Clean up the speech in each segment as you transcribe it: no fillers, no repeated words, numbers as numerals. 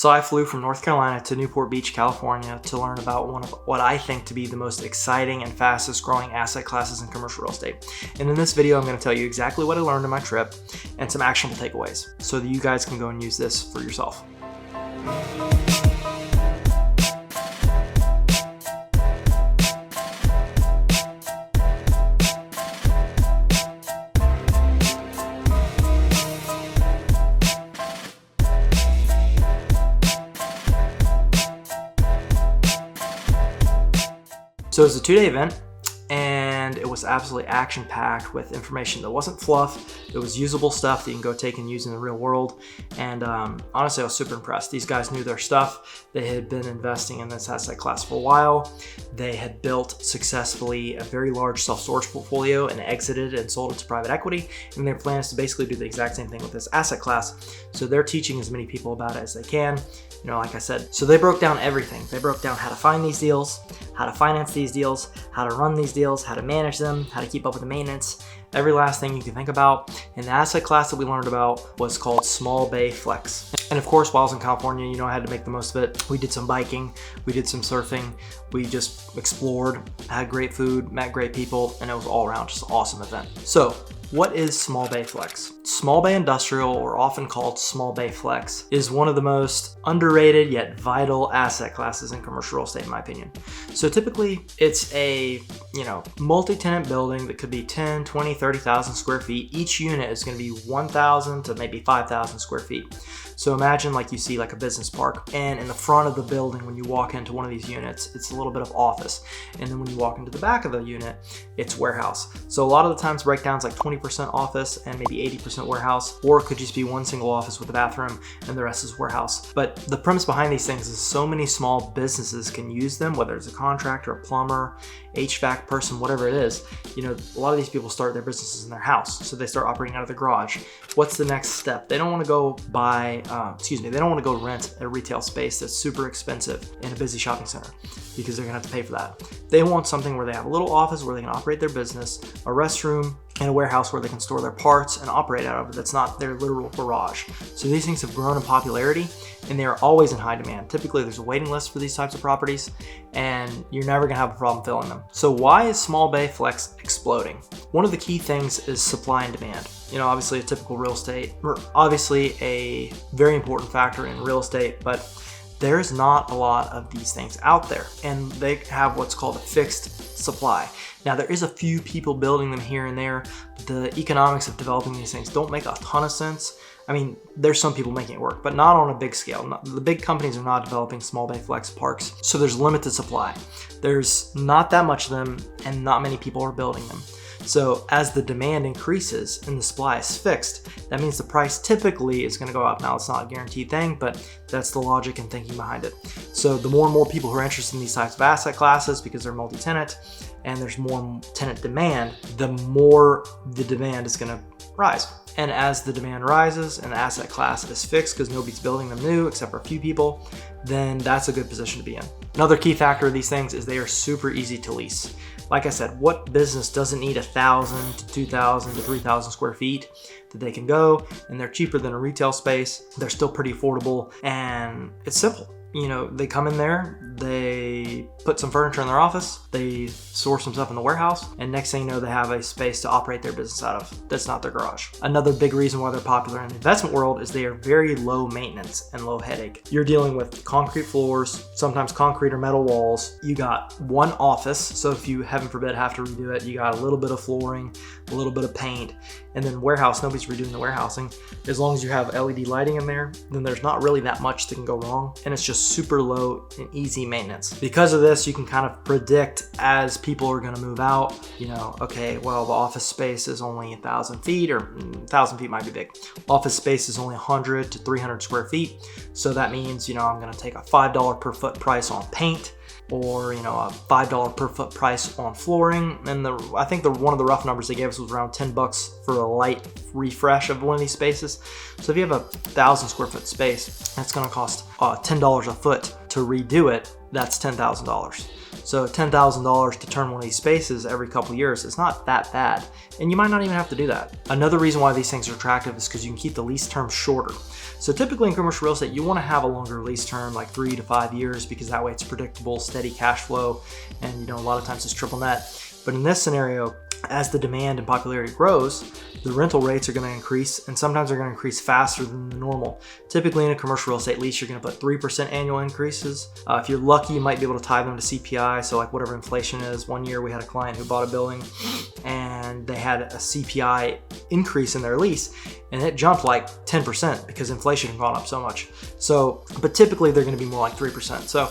So I flew from North Carolina to Newport Beach, California to learn about one of what I think to be the most exciting and fastest growing asset classes in commercial real estate. And in this video, I'm going to tell you exactly what I learned on my trip and some actionable takeaways so that you guys can go and use this for yourself. So it was a 2-day event, and it was absolutely action-packed with information that wasn't fluff. It was usable stuff that you can go take and use in the real world. And honestly, I was super impressed. These guys knew their stuff. They had been investing in this asset class for a while. They had built successfully a very large self-storage portfolio and exited and sold it to private equity. And their plan is to basically do the exact same thing with this asset class. So they're teaching as many people about it as they can. You know, like I said, so they broke down everything. They broke down how to find these deals, how to finance these deals, how to run these deals, how to manage them, how to keep up with the maintenance, every last thing you can think about. And the asset class that we learned about was called Small Bay Flex. And of course, while I was in California, you know, I had to make the most of it. We did some biking, we did some surfing, we just explored, had great food, met great people, and it was all around just an awesome event. So, what is Small Bay Flex? Small Bay Industrial, or often called Small Bay Flex, is one of the most underrated yet vital asset classes in commercial real estate, in my opinion. So typically it's a, multi-tenant building that could be 10, 20, 30,000 square feet. Each unit is going to be 1,000 to maybe 5,000 square feet. So imagine like you see like a business park, and in the front of the building when you walk into one of these units, it's a little bit of office. And then when you walk into the back of the unit, it's warehouse. So a lot of the times breakdown's like 20% office and maybe 80% warehouse, or it could just be one single office with a bathroom and the rest is warehouse. But the premise behind these things is so many small businesses can use them, whether it's a contractor, a plumber, HVAC person, whatever it is. A lot of these people start their businesses in their house, so they start operating out of the garage. What's the next step? They don't want to go they don't want to go rent a retail space that's super expensive in a busy shopping center because they're gonna have to pay for that. They want something where they have a little office where they can operate their business, a restroom, and a warehouse where they can store their parts and operate out of it. That's not their literal garage. So these things have grown in popularity and they are always in high demand. Typically there's a waiting list for these types of properties and you're never gonna have a problem filling them. So why is Small Bay Flex exploding? One of the key things is supply and demand. Obviously a typical real estate, or obviously a very important factor in real estate, but there's not a lot of these things out there, and they have what's called a fixed supply. Now there is a few people building them here and there, but the economics of developing these things don't make a ton of sense. I mean, there's some people making it work, but not on a big scale. The big companies are not developing Small Bay Flex parks, so there's limited supply. There's not that much of them, and not many people are building them. So as the demand increases and the supply is fixed, that means the price typically is going to go up. Now, it's not a guaranteed thing, but that's the logic and thinking behind it. So the more and more people who are interested in these types of asset classes, because they're multi-tenant and there's more tenant demand, the more the demand is going to rise. And as the demand rises and the asset class is fixed because nobody's building them new except for a few people, then that's a good position to be in. Another key factor of these things is they are super easy to lease. Like I said, what business doesn't need 1,000 to 2,000 to 3,000 square feet that they can go, and they're cheaper than a retail space. They're still pretty affordable, and it's simple. They come in there, they put some furniture in their office, they store some stuff in the warehouse, and next thing you know, they have a space to operate their business out of that's not their garage. Another big reason why they're popular in the investment world is they are very low maintenance and low headache. You're dealing with concrete floors, sometimes concrete or metal walls. You got one office, so if you, heaven forbid, have to redo it, you got a little bit of flooring, a little bit of paint, and then warehouse, nobody's redoing the warehousing. As long as you have LED lighting in there, then there's not really that much that can go wrong, and it's just super low and easy maintenance. Because of this, you can kind of predict as people are going to move out, okay, well, the office space is only 1,000 feet, or 1,000 feet might be big. Office space is only 100 to 300 square feet. So that means, I'm going to take a $5 per foot price on paint, or a $5 per foot price on flooring. And I think one of the rough numbers they gave us was around $10 for a light refresh of one of these spaces. So if you have a 1,000 square foot space, that's going to cost $10 a foot to redo it. That's $10,000. So $10,000 to turn one of these spaces every couple years is not that bad. And you might not even have to do that. Another reason why these things are attractive is because you can keep the lease term shorter. So typically in commercial real estate, you want to have a longer lease term, like 3 to 5 years, because that way it's predictable, steady cash flow, and a lot of times it's triple net. But in this scenario, as the demand and popularity grows, the rental rates are going to increase, and sometimes they're going to increase faster than the normal. Typically in a commercial real estate lease, you're going to put 3% annual increases. If you're lucky, you might be able to tie them to CPI, so like whatever inflation is. One year we had a client who bought a building and they had a CPI increase in their lease, and it jumped like 10% because inflation had gone up so much. So, but typically they're going to be more like 3%. So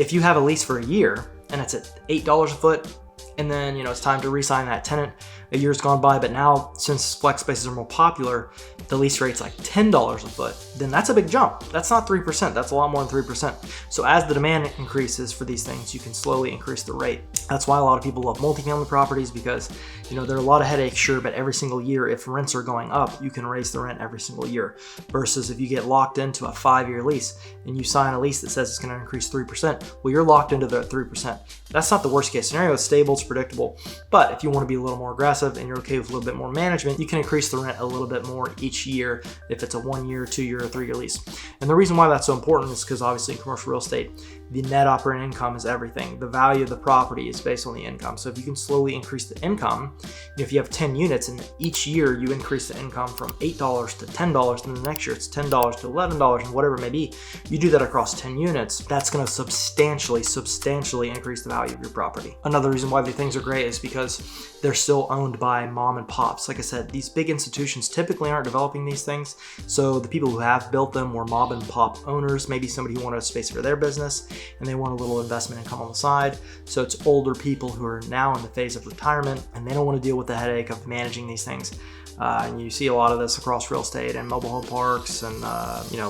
if you have a lease for a year and it's at $8 a foot, and then it's time to re-sign that tenant, a year's gone by, but now since flex spaces are more popular, the lease rate's like $10 a foot, then that's a big jump. That's not 3%, that's a lot more than 3%. So as the demand increases for these things, you can slowly increase the rate. That's why a lot of people love multifamily properties, because there are a lot of headaches, sure, but every single year, if rents are going up, you can raise the rent every single year. Versus if you get locked into a 5-year lease and you sign a lease that says it's gonna increase 3%, well, you're locked into the 3%. That's not the worst case scenario, it's stable, it's predictable. But if you wanna be a little more aggressive and you're okay with a little bit more management, you can increase the rent a little bit more each year if it's a 1 year, 2 year, or 3 year lease. And the reason why that's so important is because obviously in commercial real estate, the net operating income is everything. The value of the property is based on the income. So if you can slowly increase the income, if you have 10 units and each year you increase the income from $8 to $10, and the next year it's $10 to $11 and whatever it may be, you do that across 10 units, that's going to substantially increase the value of your property. Another reason why these things are great is because they're still owned by mom and pops. Like I said, these big institutions typically aren't developing these things. So the people who have built them were mom and pop owners, maybe somebody who wanted a space for their business and they want a little investment income on the side. So it's older people who are now in the phase of retirement and they don't want to deal with the headache of managing these things. And you see a lot of this across real estate and mobile home parks and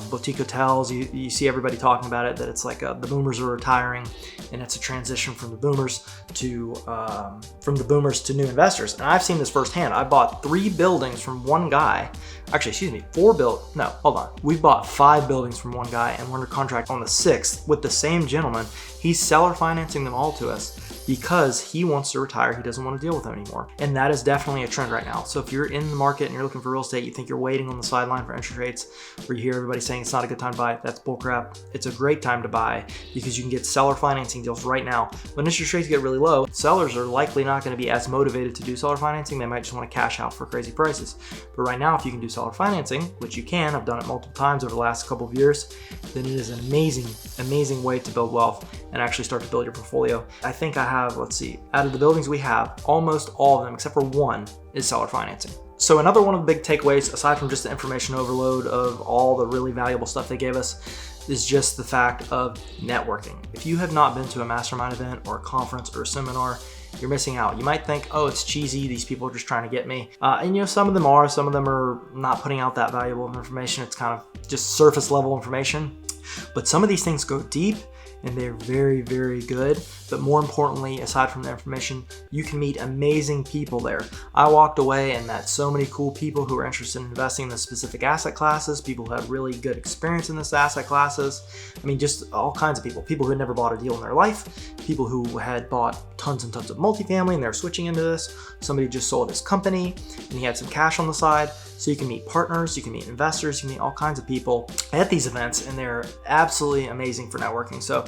boutique hotels. You see everybody talking about it, that it's like the boomers are retiring, and it's a transition from the boomers to new investors. And I've seen this firsthand. I bought 3 buildings from one guy. Actually, excuse me, 4 no, hold on. We've bought 5 buildings from one guy, and we're under contract on the 6th with the same gentleman. He's seller financing them all to us because he wants to retire. He doesn't want to deal with them anymore. And that is definitely a trend right now. So if you're in the market and you're looking for real estate, you think you're waiting on the sideline for interest rates, or you hear everybody saying it's not a good time to buy, that's bullcrap. It's a great time to buy because you can get seller financing deals right now. When interest rates get really low, sellers are likely not going to be as motivated to do seller financing. They might just want to cash out for crazy prices. But right now, if you can do seller financing, which you can, I've done it multiple times over the last couple of years, then it is an amazing way to build wealth and actually start to build your portfolio. I think I have, let's see, out of the buildings we have, almost all of them, except for one, is seller financing. So another one of the big takeaways, aside from just the information overload of all the really valuable stuff they gave us, is just the fact of networking. If you have not been to a mastermind event or a conference or a seminar, you're missing out. You might think, oh, it's cheesy, these people are just trying to get me. And some of them are not putting out that valuable information. It's kind of just surface level information. But some of these things go deep, and they're very, very good. But more importantly, aside from the information, you can meet amazing people there. I walked away and met so many cool people who are interested in investing in the specific asset classes, people who have really good experience in this asset classes. I mean, just all kinds of people who had never bought a deal in their life, people who had bought tons and tons of multifamily and they're switching into this. Somebody just sold his company and he had some cash on the side. So you can meet partners, you can meet investors, you can meet all kinds of people at these events, and they're absolutely amazing for networking. So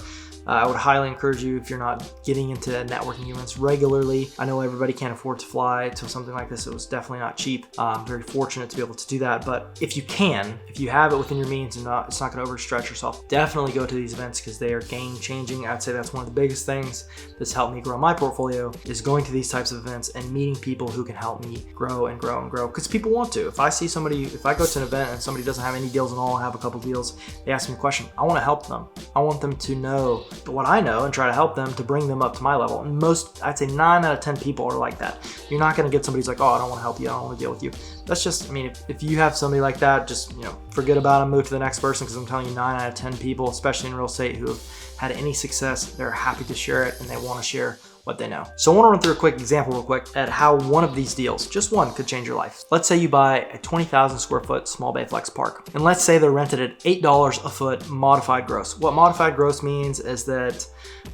I would highly encourage you, if you're not getting into networking events regularly. I know everybody can't afford to fly to something like this. It was definitely not cheap. I'm very fortunate to be able to do that. But if you have it within your means and it's not going to overstretch yourself, definitely go to these events because they are game changing. I'd say that's one of the biggest things that's helped me grow my portfolio, is going to these types of events and meeting people who can help me grow and grow and grow. Because people want to. If I go to an event and somebody doesn't have any deals at all, I have a couple deals, they ask me a question, I want to help them. I want them to know what I know and try to help them to bring them up to my level. And I'd say 9 out of 10 people are like that. You're not going to get somebody who's like, oh, I don't want to help you, I don't want to deal with you. That's just, if you have somebody like that, just, forget about them, move to the next person, because I'm telling you, 9 out of 10 people, especially in real estate, who have had any success, they're happy to share it and they want to share what they know. So I want to run through a quick example real quick at how one of these deals, just one, could change your life. Let's say you buy a 20,000 square foot small bay flex park, and let's say they're rented at $8 a foot modified gross. What modified gross means is that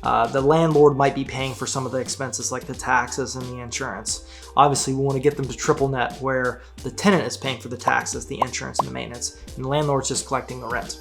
the landlord might be paying for some of the expenses like the taxes and the insurance. Obviously, we want to get them to triple net where the tenant is paying for the taxes, the insurance, and the maintenance, and the landlord's just collecting the rent.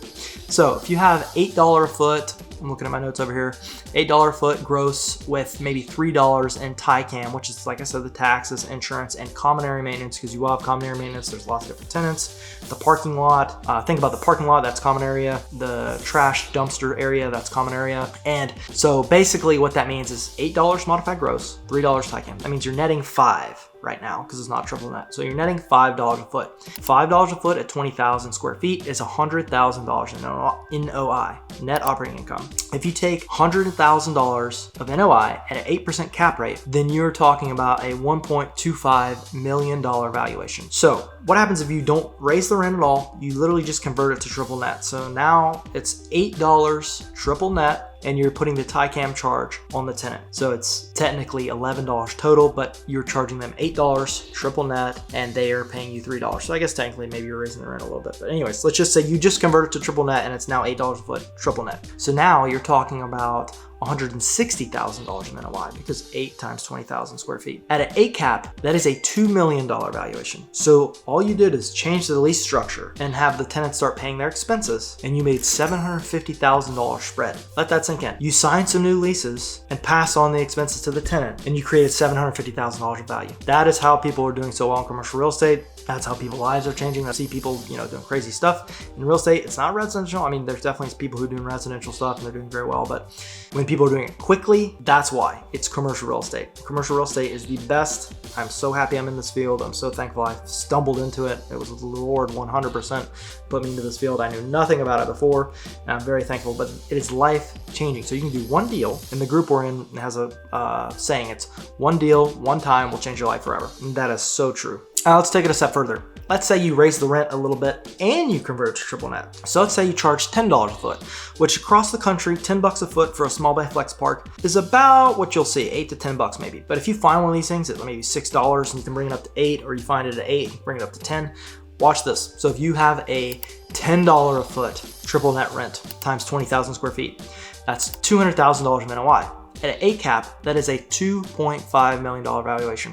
So if you have $8 a foot, I'm looking at my notes over here, $8 a foot gross with maybe $3 in TICAM, which is, like I said, the taxes, insurance, and common area maintenance, because you will have common area maintenance. There's lots of different tenants. The parking lot, think about the parking lot, that's common area. The trash dumpster area, that's common area. And so basically what that means is $8 modified gross, $3 TICAM. That means you're netting $5 right now because it's not triple net. So you're netting $5 a foot. $5 a foot at 20,000 square feet is $100,000 in NOI, net operating income. If you take $100,000 of NOI at an 8% cap rate, then you're talking about a $1.25 million valuation. So what happens if you don't raise the rent at all? You literally just convert it to triple net. So now it's $8 triple net, and you're putting the TICAM charge on the tenant. So it's technically $11 total, but you're charging them $8 triple net, and they are paying you $3. So I guess technically maybe you're raising the rent a little bit. But anyways, let's just say you just convert it to triple net and it's now $8 a foot triple net. So now you're talking about $160,000 in NOI because 8 times 20,000 square feet. At an 8 cap, that is a $2 million valuation. So all you did is change the lease structure and have the tenants start paying their expenses, and you made $750,000 spread. Let that sink in. You signed some new leases and passed on the expenses to the tenant, and you created $750,000 of value. That is how people are doing so well in commercial real estate. That's how people's lives are changing. I see people, doing crazy stuff in real estate. It's not residential. I mean, there's definitely people who are doing residential stuff and they're doing very well, but when people are doing it quickly, that's why it's commercial real estate. Commercial real estate is the best. I'm so happy I'm in this field. I'm so thankful I stumbled into it. It was the Lord 100% put me into this field. I knew nothing about it before, and I'm very thankful, but it is life changing. So you can do one deal, and the group we're in has a saying, it's one deal, one time will change your life forever. And that is so true. Let's take it a step further. Let's say you raise the rent a little bit and you convert it to triple net. So let's say you charge $10 a foot, which across the country, $10 a foot for a small bay flex park is about what you'll see, $8 to $10 maybe. But if you find one of these things at maybe $6 and you can bring it up to $8, or you find it at $8 and bring it up to $10, watch this. So if you have a $10 a foot triple net rent times 20,000 square feet, that's $200,000 in NOI. At an 8 cap, that is a $2.5 million valuation.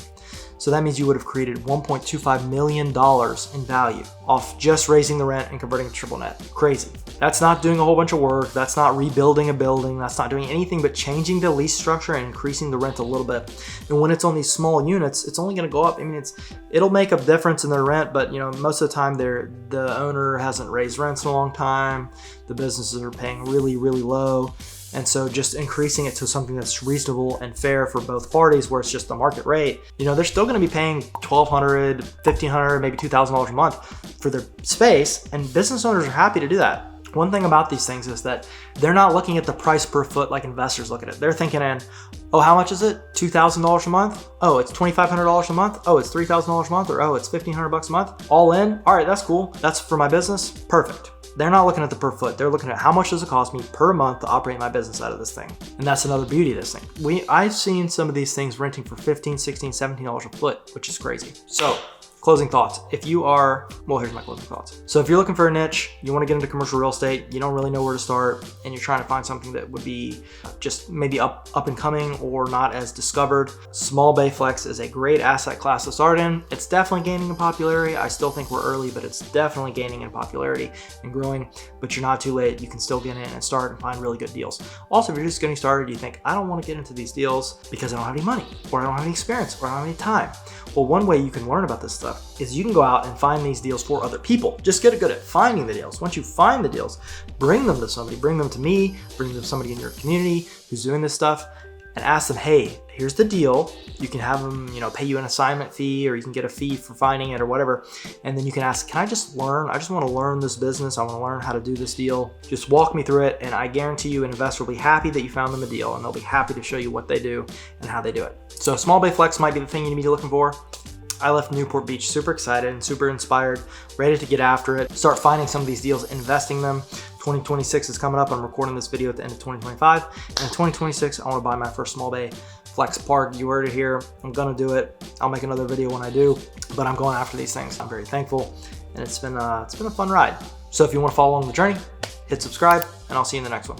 So that means you would have created $1.25 million in value off just raising the rent and converting to triple net. Crazy. That's not doing a whole bunch of work. That's not rebuilding a building. That's not doing anything but changing the lease structure and increasing the rent a little bit. And when it's on these small units, it's only going to go up. I mean, it'll make a difference in their rent, but most of the time the owner hasn't raised rents in a long time. The businesses are paying really, really low. And so just increasing it to something that's reasonable and fair for both parties, where it's just the market rate, they're still going to be paying $1,200, $1,500, maybe $2,000 a month for their space. And business owners are happy to do that. One thing about these things is that they're not looking at the price per foot like investors look at it. They're thinking how much is it? $2,000 a month? Oh, it's $2,500 a month? Oh, it's $3,000 a month? Or oh, it's $1,500 a month? All in? All right, that's cool. That's for my business. Perfect. They're not looking at the per foot. They're looking at how much does it cost me per month to operate my business out of this thing. And that's another beauty of this thing. I've seen some of these things renting for $15, $16, $17 a foot, which is crazy. So closing thoughts. Here's my closing thoughts. So if you're looking for a niche, you want to get into commercial real estate, you don't really know where to start, and you're trying to find something that would be just maybe up and coming or not as discovered, small bay flex is a great asset class to start in. It's definitely gaining in popularity. I still think we're early, but it's definitely gaining in popularity and growing, but you're not too late. You can still get in and start and find really good deals. Also, if you're just getting started, you think, I don't want to get into these deals because I don't have any money, or I don't have any experience, or I don't have any time. Well, one way you can learn about this stuff is you can go out and find these deals for other people. Just get good at finding the deals. Once you find the deals, bring them to somebody, bring them to me, bring them to somebody in your community who's doing this stuff, and ask them, hey, here's the deal. You can have them, pay you an assignment fee, or you can get a fee for finding it or whatever. And then you can ask, can I just learn? I just want to learn this business. I want to learn how to do this deal. Just walk me through it. And I guarantee you an investor will be happy that you found them a deal, and they'll be happy to show you what they do and how they do it. So small bay flex might be the thing you need to be looking for. I left Newport Beach super excited and super inspired, ready to get after it, start finding some of these deals, investing them. 2026 is coming up. I'm recording this video at the end of 2025. And in 2026, I want to buy my first small bay Flex Park, you heard it here. I'm gonna do it. I'll make another video when I do, but I'm going after these things. I'm very thankful, and it's been a fun ride. So if you want to follow along the journey, hit subscribe, and I'll see you in the next one.